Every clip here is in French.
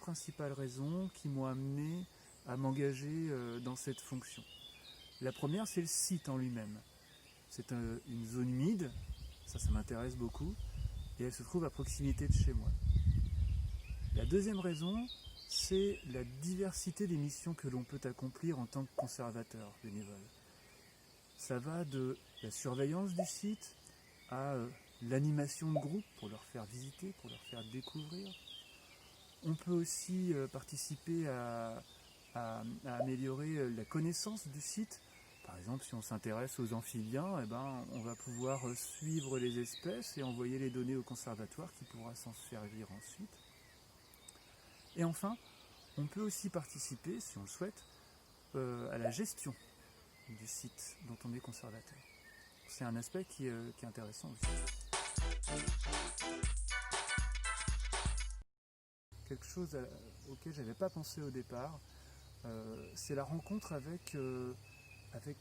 principales raisons qui m'ont amené à m'engager dans cette fonction. La première, c'est le site en lui-même. C'est une zone humide, ça m'intéresse beaucoup, et elle se trouve à proximité de chez moi. La deuxième raison, c'est la diversité des missions que l'on peut accomplir en tant que conservateur bénévole. Ça va de la surveillance du site à l'animation de groupe pour leur faire visiter, pour leur faire découvrir. On peut aussi participer à améliorer la connaissance du site. Par exemple, si on s'intéresse aux amphibiens, on va pouvoir suivre les espèces et envoyer les données au conservatoire qui pourra s'en servir ensuite. Et enfin, on peut aussi participer, si on le souhaite, à la gestion du site dont on est conservateur. C'est un aspect qui est intéressant aussi. Quelque chose auquel je n'avais pas pensé au départ, c'est la rencontre avec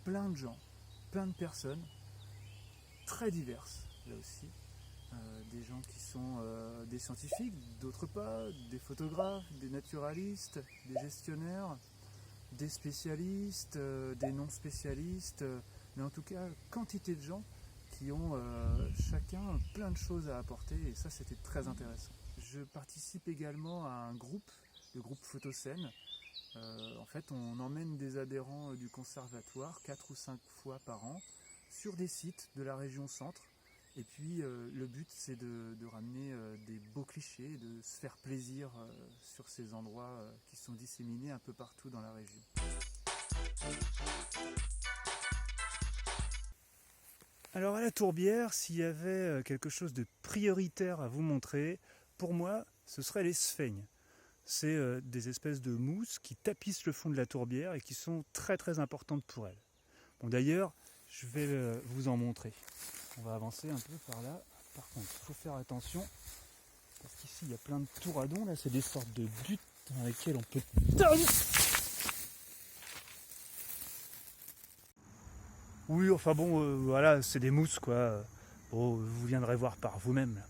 plein de gens, plein de personnes, très diverses là aussi. Des gens qui sont des scientifiques, d'autres pas, des photographes, des naturalistes, des gestionnaires, des spécialistes, des non-spécialistes, mais en tout cas, quantité de gens qui ont chacun plein de choses à apporter, et ça c'était très intéressant. Je participe également à un groupe, le groupe Photocène. En fait, on emmène des adhérents du conservatoire 4 ou 5 fois par an sur des sites de la région centre. Et puis le but c'est de ramener des beaux clichés, de se faire plaisir sur ces endroits qui sont disséminés un peu partout dans la région. Alors à la Tourbière, s'il y avait quelque chose de prioritaire à vous montrer, pour moi ce serait les sphègnes. C'est des espèces de mousses qui tapissent le fond de la tourbière et qui sont très très importantes pour elles. Bon, d'ailleurs, je vais vous en montrer. On va avancer un peu par là. Par contre, il faut faire attention parce qu'ici il y a plein de touradons. Là, c'est des sortes de buttes dans lesquelles on peut... Oui, enfin bon, voilà, c'est des mousses quoi. Bon, vous viendrez voir par vous-même.